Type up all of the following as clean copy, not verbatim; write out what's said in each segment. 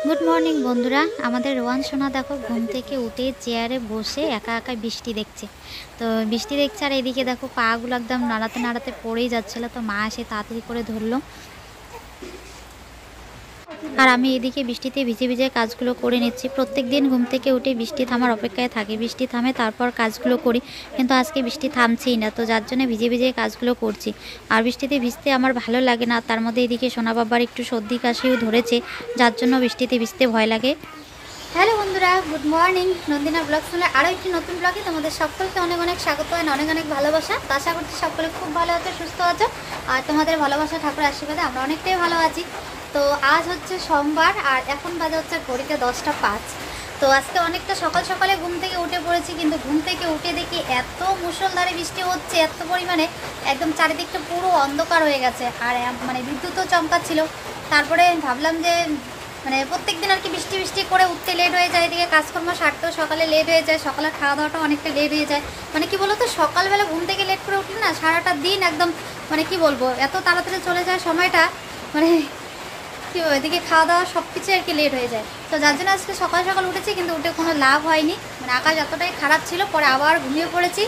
Good morning বন্ধুরা। আমাদের Rowan সোনা দেখো ঘুম থেকে উঠে চেয়ারে বসে একা একা বৃষ্টি দেখছে। তো বৃষ্টি দেখছে আর এদিকে দেখো পাগুলো একদম নাড়াতে নাড়াতে পড়েই যাচ্ছিলো। তো মা এসে তাড়াতাড়ি করে ধরলো। আর আমি এদিকে বৃষ্টিতে ভিজে ভিজে কাজগুলো করে নিচ্ছি। প্রত্যেক দিন ঘুম থেকে উঠে বৃষ্টি থামার অপেক্ষায় থাকি, বৃষ্টি থামে তারপর কাজগুলো করি, কিন্তু আজকে বৃষ্টি থামছেই না। তো যার জন্য ভিজে ভিজে কাজগুলো করছি। আর বৃষ্টিতে ভিজতে আমার ভালো লাগে না। তার মধ্যে এদিকে সোনা বাবার একটু সর্দি কাশিও ধরেছে, যার জন্য বৃষ্টিতে ভিজতে ভয় লাগে। হ্যালো বন্ধুরা, গুড মর্নিং। নন্দিনা ব্লগ শুনে আরও একটি নতুন ব্লগে তোমাদের সকলকে অনেক অনেক স্বাগত হয়, অনেক অনেক ভালোবাসা। তো আশা করছি সকলে খুব ভালো আছো, সুস্থ আছো। আর তোমাদের ভালোবাসা ঠাকুরের আশীর্বাদে আমরা অনেকটাই ভালো আছি। তো আজ হচ্ছে সোমবার আর এখন বাজে হচ্ছে ঘড়িতে 10টা 5। তো আজকে অনেকটা সকাল সকালে ঘুম থেকে উঠে পড়েছি, কিন্তু ঘুম থেকে উঠে দেখি এত মুষলধারে বৃষ্টি হচ্ছে, এত পরিমাণে একদম চারিদিকটা পুরো অন্ধকার হয়ে গেছে। আর মানে বিদ্যুৎও চমকাচ্ছিল। তারপরে ভাবলাম যে মানে প্রত্যেক দিন আর কি বৃষ্টি বৃষ্টি করে উঠতে লেট হয়ে যায়, এদিকে কাজকর্ম সারতেও সকালে লেট হয়ে যায়, সকালে খাওয়া দাওয়াটাও অনেকটা লেট হয়ে যায়। মানে কি বলতো, সকালবেলা ঘুম থেকে লেট করে উঠলে না সারাটা দিন একদম মানে কি বলবো, এত তাড়াতাড়ি চলে যায় সময়টা। মানে কি বলবো, এদিকে খাওয়া দাওয়া সব কিছু আর কি লেট হয়ে যায়। তো যার জন্য আজকে সকাল সকাল উঠেছি, কিন্তু উঠে কোনো লাভ হয়নি। মানে আকাশ এতটাই খারাপ ছিল, পরে আবার ঘুমিয়ে পড়েছি।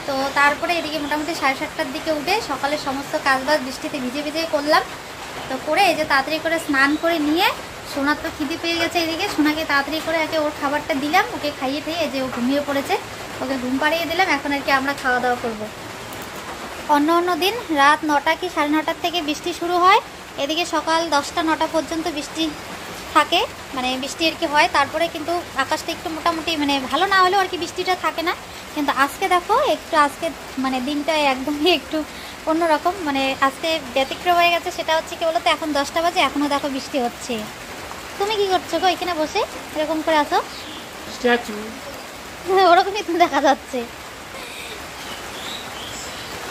তো তারপরে এদিকে মোটামুটি 7:30টার দিকে উঠে সকালের সমস্ত কাজবাজ বৃষ্টিতে ভিজে ভিজে করলাম। তো করে এই যে তাড়াতাড়ি করে স্নান করে নিয়ে, সোনার তো খিদে পেয়ে গেছে, এদিকে সোনাকে তাড়াতাড়ি করে একে ওর খাবারটা দিলাম, ওকে খাইয়ে খেয়ে যে ও ঘুমিয়ে পড়েছে, ওকে ঘুম পাড়িয়ে দিলাম। এখন আর কি আমরা খাওয়া দাওয়া করব। অন্য অন্য দিন রাত 9টা কি 9:30টার থেকে বৃষ্টি শুরু হয়, এদিকে সকাল 10টা 9টা পর্যন্ত বৃষ্টি থাকে, মানে বৃষ্টি আর কি হয়। তারপরে কিন্তু আকাশটা একটু মোটামুটি মানে ভালো না হলেও আর কি বৃষ্টিটা থাকে না। কিন্তু আজকে দেখো একটু, আজকে মানে দিনটা একদমই একটু অন্যরকম, মানে আজকে ব্যতিক্রম হয়ে গেছে। সেটা হচ্ছে কি বলতো, এখন 10টা বাজে, এখনও দেখো বৃষ্টি হচ্ছে। তুমি কি করছো গো এখানে বসে এরকম করে আসো? ওরকমই তো দেখা যাচ্ছে।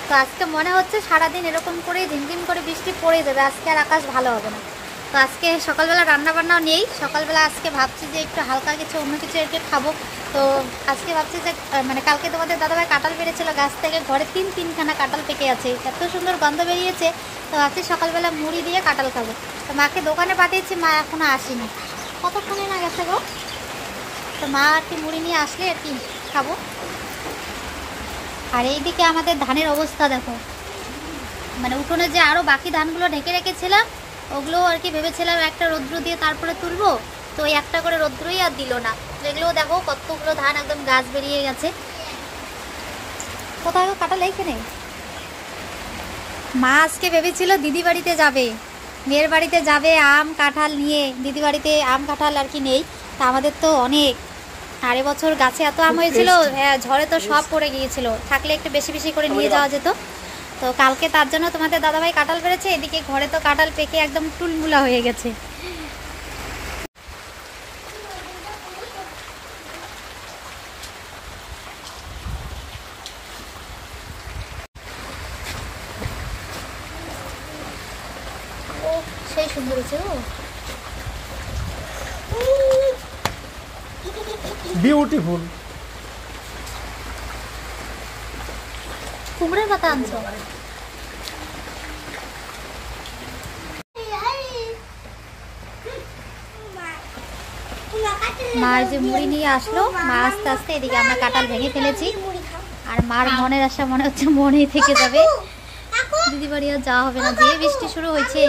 তো আজকে মনে হচ্ছে সারাদিন এরকম করে ঝিমঝিম করে বৃষ্টি পড়ে যাবে, আজকে আর আকাশ ভালো হবে না। তো আজকে সকালবেলা রান্নাবান্নাও নেই। সকালবেলা আজকে ভাবছি যে একটু হালকা কিছু অন্য কিছু আর কি খাবো। তো আজকে ভাবছি যে মানে কালকে তোমাদের দাদাভাই কাঁঠাল পেড়েছিল গাছ থেকে, ঘরে তিনখানা কাঁঠাল পেকে আছে, এত সুন্দর গন্ধ বেরিয়েছে। তো ভাবছি সকালবেলা মুড়ি দিয়ে কাঁঠাল খাবো। তো মাকে দোকানে পাঠিয়েছি, মা এখনও আসেনি, কতক্ষণে না গেছে গো। তো মা আর কি মুড়ি নিয়ে আসলে আর কি খাবো। আর এইদিকে আমাদের ধানের অবস্থা দেখো, মানে উঠোনে যে আরও বাকি ধানগুলো ঢেকে রেখেছিলাম, ওগুলো আর কি ভেবেছিলাম একটা রৌদ্র দিয়ে তারপরে তুলবো। তো ওই একটা করে রৌদ্রই আর দিল না। এগুলো দেখো কতগুলো ধান একদম গাছ বেরিয়ে গেছে। কোথাও কাটা লেখে নেই। মা আজকে ভেবেছিল দিদি বাড়িতে যাবে, মেয়ের বাড়িতে যাবে আম কাঁঠাল নিয়ে। দিদি বাড়িতে আম কাঁঠাল আর কি নেই, তা আমাদের তো অনেক। আর এবছর গাছে এত আম হয়েছিল, হ্যাঁ ঝড়ে তো সব পড়ে গিয়েছিল, থাকলে একটু বেশি বেশি করে নিয়ে যাওয়া যেত। তো কালকে তার জন্য তোমাদের দাদাভাই কাঁঠাল পেড়েছে, এদিকে ঘরে তো কাঁঠাল পেকে একদম টুলমুলা হয়ে গেছে। ও সেই সুন্দর হয়েছে গো, বিউটিফুল। কুমড়োর পাতা আনছো? মার যে মুড়ি নিয়ে আসলো, মা আস্তে আস্তে, এদিকে আমরা কাঁঠাল ভেঙে ফেলেছি। আর মার মনের আশা মনে হচ্ছে মনেই থেকে যাবে, দিদি বাড়ি আর যাওয়া হবে না, যে বৃষ্টি শুরু হয়েছে।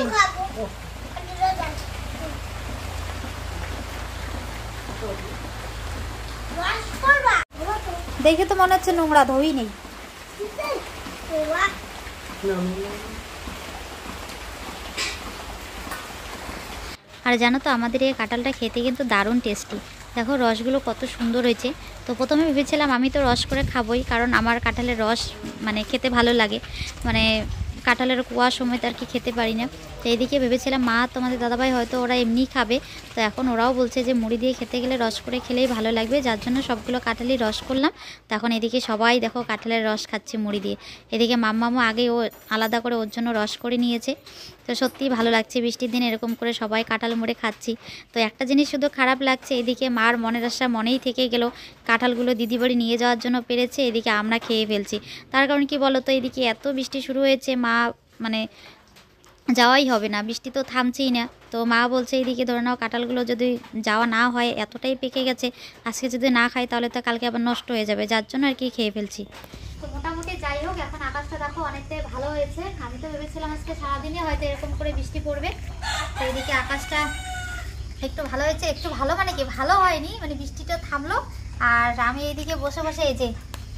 দেখে তো মনে হচ্ছে নোংরা, ধোই নেই। আর জানো তো আমাদের এই কাঁঠালটা খেতে কিন্তু দারুণ টেস্টি। দেখো রসগুলো কত সুন্দর হয়েছে। তো প্রথমে ভেবেছিলাম আমি তো রস করে খাবোই, কারণ আমার কাঁঠালের রস মানে খেতে ভালো লাগে, মানে কাঁঠালের কুয়া সময় আর কি খেতে পারি না। তো এদিকে ভেবেছিলাম মা তোমাদের দাদাভাই হয়তো ওরা এমনিই খাবে। তো এখন ওরাও বলছে যে মুড়ি দিয়ে খেতে গেলে রস করে খেলেই ভালো লাগবে, যার জন্য সবগুলো কাঁঠালই রস করলাম। তো এখন এদিকে সবাই দেখো কাঁঠালের রস খাচ্ছে মুড়ি দিয়ে। এদিকে মাম্মামও আগে ও আলাদা করে ওর জন্য রস করে নিয়েছে। তো সত্যিই ভালো লাগছে বৃষ্টির দিনে এরকম করে সবাই কাঁঠাল মুড়ে খাচ্ছি। তো একটা জিনিস শুধু খারাপ লাগছে, এদিকে মার মনের আশা মনেই থেকে গেল, কাঁঠালগুলো দিদি বাড়ি নিয়ে যাওয়ার জন্য পেরেছে, এদিকে আমরা খেয়ে ফেলছি। তার কারণ কি বলো তো, এদিকে এত বৃষ্টি শুরু হয়েছে, মা মানে যাওয়াই হবে না, বৃষ্টি তো থামছেই না। তো মা বলছে এইদিকে ধরে নাও কাঁঠালগুলো যদি যাওয়া না হয়, এতটাই পেকে গেছে, আজকে যদি না খাই তাহলে তো কালকে আবার নষ্ট হয়ে যাবে, যার জন্য আর কি খেয়ে ফেলছি। তো মোটামুটি যাই হোক, এখন আকাশটা দেখো অনেকটাই ভালো হয়েছে। আমি তো ভেবেছিলাম আজকে সারাদিনই হয়তো এরকম করে বৃষ্টি পড়বে। তো এইদিকে আকাশটা একটু ভালো হয়েছে, একটু ভালো মানে কি ভালো হয়নি, মানে বৃষ্টিটা থামলো। আর আমি এইদিকে বসে বসে এই যে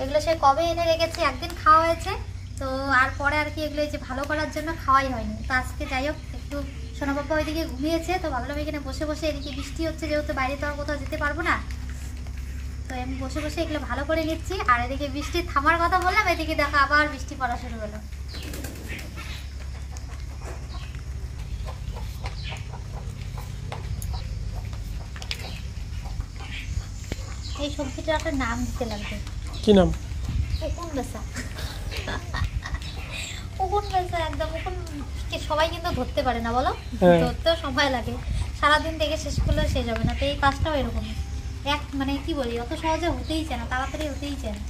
এগুলো সে কবে এনে রেখেছি, একদিন খাওয়া হয়েছে। তো আর পরে আর কি এগুলো এই যে ভালো করার জন্য খাওয়াই হয়নি। তো আজকে যাই হোক একটু সোনা বাবা ওইদিকে ঘুমিয়েছে, তো ভাবলাম এখানে বসে বসে, এদিকে বৃষ্টি হচ্ছে যেহেতু বাইরে তো আর কোথাও যেতে পারবো না, তো আমি বসে বসে এগুলো ভালো করে নিচ্ছি। আর এদিকে বৃষ্টি থামার কথা বললাম, এদিকে দেখো আবার বৃষ্টি পড়া শুরু হলো। এই সবজিটার একটা নাম দিতে লাগবে। কি নাম? উকুন বেসা। উকুন বেসা, একদম উকুন। সবাই কিন্তু ধরতে পারে না বলো, ধরতেও সময় লাগে, সারাদিন থেকে শেষ করলেও শেষ হবে না। তো এই কাজটাও এরকম, মানে কি বলি, অত সহজে হতেই চায় না, তাড়াতাড়ি হতেই চায় না।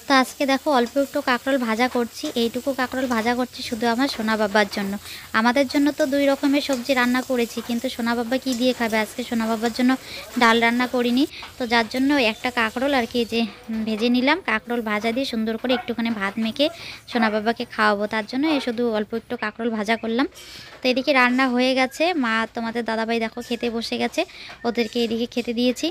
তো আজকে দেখো অল্প একটু কাঁকরোল ভাজা করছি, এইটুকু কাঁকরোল ভাজা করছি শুধু আমার সোনা বাবার জন্য। আমাদের জন্য তো 2 রকমের সবজি রান্না করেছি, কিন্তু সোনা বাবা কী দিয়ে খাবে, আজকে সোনা বাবার জন্য ডাল রান্না করিনি। তো যার জন্য একটা কাঁকরোল আর কি যে ভেজে নিলাম, কাঁকরোল ভাজা দিয়ে সুন্দর করে একটুখানি ভাত মেখে সোনা বাবাকে খাওয়াবো, তার জন্য শুধু অল্প একটু কাঁকরোল ভাজা করলাম। তো এদিকে রান্না হয়ে গেছে, মা তোমাদের দাদাভাই দেখো খেতে বসে গেছে, ওদেরকে এদিকে খেতে দিয়েছি,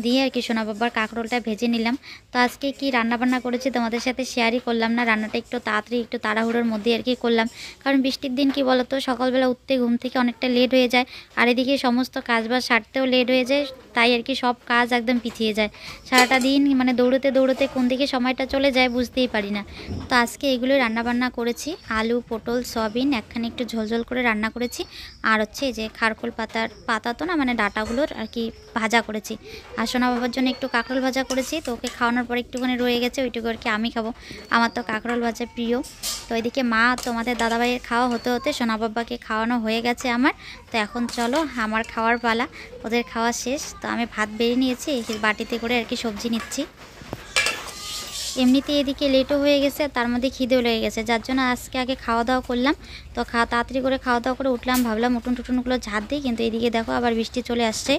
দিয়ে আর কি সোনা বাবার কাঁকরোলটা ভেজে নিলাম। তো আজকে কি রান্না বান্না করেছি তোমাদের সাথে শেয়ারই করলাম না, রান্নাটা একটু তাড়াতাড়ি একটু তাড়াহুড়োর মধ্যে আর কি করলাম, কারণ বৃষ্টির দিন কি বলতো, সকালবেলা উঠতে ঘুম থেকে অনেকটা লেট হয়ে যায়, আর এদিকে সমস্ত কাজবাজ সারতেও লেট হয়ে যায়, তাই আর কি সব কাজ একদম পিছিয়ে যায়। সারাটা দিন মানে দৌড়তে দৌড়তে কোন দিকে সময়টা চলে যায় বুঝতেই পারি না। তো আজকে এগুলোই রান্নাবান্না করেছি, আলু পটল সয়াবিন একখানে একটু ঝোলঝোল করে রান্না করেছি, আর হচ্ছে এই যে খারকোল পাতা তো না মানে ডাঁটাগুলোর আর কি ভাজা করেছি। আর সোনা বাবার জন্য একটু কাঁকরোল ভাজা করেছি, তো ওকে খাওয়ানোর পর একটুখানি রয়ে গেছে, ওইটুকু আর কি আমি খাবো, আমার তো কাঁকরোল ভাজা প্রিয়। তো এদিকে মা তোমাদের দাদাভাইয়ের খাওয়া হতে হতে সোনা বাবাকে খাওয়ানো হয়ে গেছে আমার। তো এখন চলো আমার খাওয়ার পালা, ওদের খাওয়া শেষ। তো আমি ভাত বেড়ে নিয়েছি, এই বাটিতে করে আর কি সবজি নিচ্ছি। এমনিতে এদিকে লেটও হয়ে গেছে, তার মধ্যে খিদেও লেগে গেছে, যার জন্য আজকে আগে খাওয়া দাওয়া করলাম। তো তাড়াতাড়ি করে খাওয়া দাওয়া করে উঠলাম, ভাবলাম উঠুন টুটুনগুলো ঝাড় দিই, কিন্তু এদিকে দেখো আবার বৃষ্টি চলে আসছে।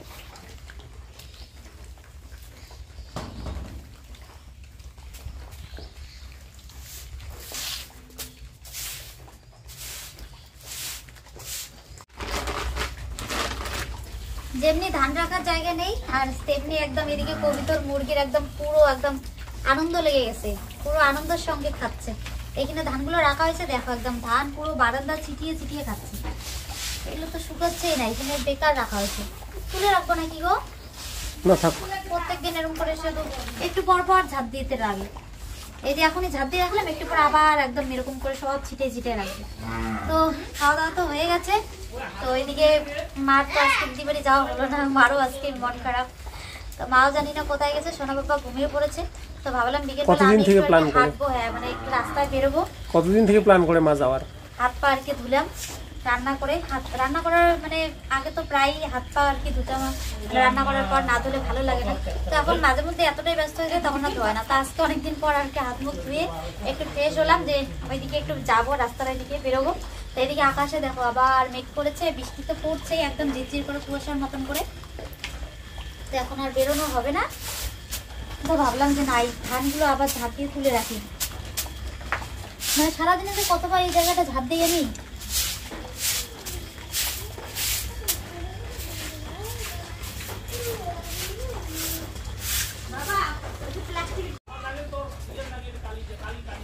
যেমনি ধান রাখার জায়গা নেই, আর তেমনি একদম এদিকে কবিতর মুরগির একদম পুরো একদম আনন্দ লেগে গেছে, পুরো আনন্দের সঙ্গে খাচ্ছে। এখানে ধানগুলো রাখা হয়েছে, দেখো একদম ধান পুরো বারান্দা ছিটিয়ে ছিটিয়ে খাচ্ছে, এগুলো তো শুকাচ্ছেই না, এখানে বেকার রাখা হয়েছে। তুলে রাখবো নাকি গো? না থাক, প্রত্যেকদিন এরকম করে শুধু একটু পর পর ঝাঁপ দিতে লাগে। এই যে এখনই ঝাঁপ দিয়ে রাখলাম, একটু পর আবার একদম এরকম করে সব ছিটে ছিটে রাখবে। তো খাওয়া দাওয়া তো হয়ে গেছে। তো ওইদিকে মার তো আজকে দিদি বাড়ি যাওয়া হলো না, মারও আজকে মন খারাপ। তো মাও জানি না কোথায় গেছে, সোনা বাবা ঘুমিয়ে পড়েছে। তো ভাবলাম বিকেলবেলা আমি একটু হাঁটবো, হ্যাঁ মানে একটু রাস্তায় বেরোবো। কতদিন থেকে প্ল্যান করে মা যাওয়ার? হাত পা আর কি ধুলাম রান্না করে, রান্না করার মানে আগে তো প্রায় হাত পা আর কি ধুতাম, রান্না করার পর না ধুলে ভালো লাগে না। তো এখন মাঝে মধ্যে এতটাই ব্যস্ত হয়ে যায় তখন আর ধোয় না। তো আজকে অনেকদিন পর আর কি হাত মুখ ধুয়ে একটু ফ্রেশ হলাম, যে ওইদিকে একটু যাবো, রাস্তার দিকে বেরোবো। তো এদিকে আকাশে দেখো আবার মেঘ করেছে, বৃষ্টি তো পড়ছেই একদম ঝিরঝির করে কুয়াশার মতন করে। তো এখন আর বেরোনো হবে না। তো ভাবলাম যে না, এই ধানগুলো আবার ঝাঁপিয়ে তুলে রাখি, মানে সারাদিনে যে কতবার এই জায়গাটা ঝাঁপ দিয়ে আমি।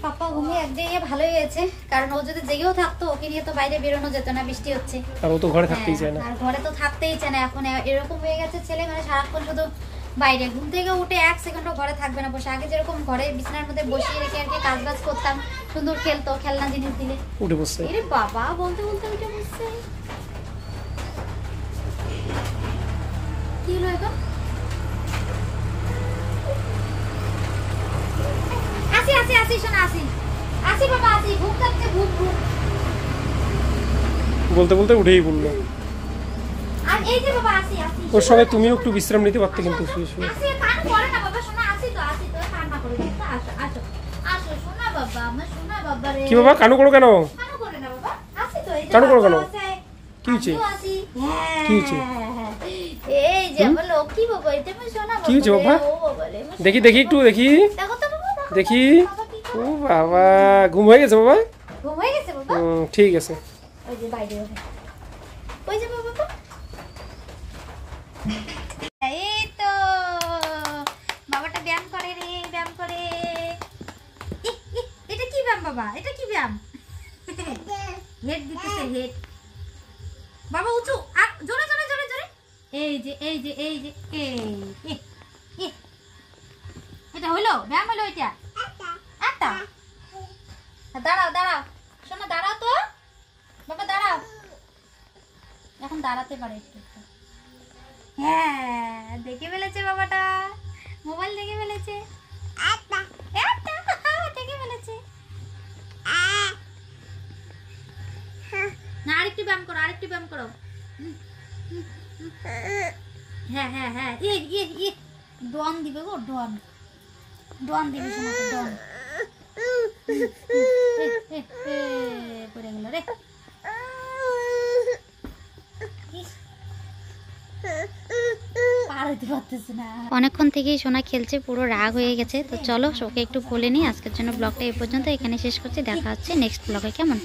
পাপা ঘুমিয়ে একদিকে ভালোই হয়েছে, কারণ ও যদি জেগেও থাকতো ওকে নিয়ে তো বাইরে বেরোনো যেত না, বৃষ্টি হচ্ছে, আর ও তো ঘরে থাকতেই চায় না। আর ঘরে তো থাকতেই চায় না। এখন এরকম হয়ে গেছে ছেলে, মানে সারাক্ষণ শুধু বাইরে, ঘুম থেকে উঠে 1 সেকেন্ডও ঘরে থাকবে না বসে। আগে যেরকম ঘরে বিছানার মধ্যে বসিয়ে রেখে আর কি কাজ বাজ করতাম, সুন্দর খেলতো, খেলনা জিনিস দিলে উঠে বসছে। এরে বাবা বলতে বলতে উঠে বসছে, কি হলো এখন? আসি আসি আসি শোনা, আসি আসি বাবা আসি, ঘুম থাকছে, ঘুম ঘুম বলতে বলতে উঠেই পড়লো। আর এই যে বাবা আসি আসি, ওর সঙ্গে তুমিও একটু বিশ্রাম নিতে পারতে কিন্তু শুয়ে শুয়ে। আসি কান পড়ে না বাবা, শোনা আসি তো কান্না করে দিতে। আসো আসো আসো শোনা বাবা আমার সোনা বাবা রে। কি বাবা কানু করো কেন? কানু করে না বাবা, আসি তো এই যে কানু করো কেন? বাবা আছে। কি হয়েছে? আমিও আসি। কি হয়েছে? এই যে আমার লক্ষ্মী বাবা, এটা আমার সোনা বাবা। কি হয়েছে বাবা? ও বাবা রে, আমার দেখি সোনা দেখি বাবা। একটু দেখি দেখো তো বাবা, দেখো তো। দেখি। বাবা কি করে? ও বাবা ঘুম হয়ে গেছে বাবা? ঘুম হয়ে গেছে বাবা? ঠিক আছে। ওই যে বাইরে ওঠে। ওই যে বাবা তো। এই তো বাবাটা ব্যায়াম করে রে, ব্যায়াম করে। এটা কি ব্যায়াম বাবা? এটা কি ব্যায়াম? হেড দিতেছে হেড। বাবা উঁচু আর জোরে জোরে জোরে জোরে। এই যে এই যে এই যে এই এটা হলো ব্যায়াম হলো এটা একটা। দাঁড়াও দাঁড়াও শোনো, দাঁড়াও তো বাবা, দাঁড়াও। এখন দাঁড়াতে পারে একটু একটু। হ্যাঁ দেখে ফেলেছে বাবাটা, মোবাইল দেখে ফেলেছে। দেখে ফেলেছে। না আরেকটু ব্যায়াম করো, আরেকটু ব্যায়াম করো। হ্যাঁ হ্যাঁ হ্যাঁ ডন দিবে গো, ডন ডন দিবে শোনাতে, ডন। পড়ে গেল রে। অনেকক্ষণ থেকেই সোনা খেলছে, পুরো রাগ হয়ে গেছে। তো চলো ওকে একটু কোলে নিই। আজকের জন্য ব্লগটা এই পর্যন্ত এখানে শেষ করছি, দেখা হচ্ছে নেক্সট ব্লগে, কেমন?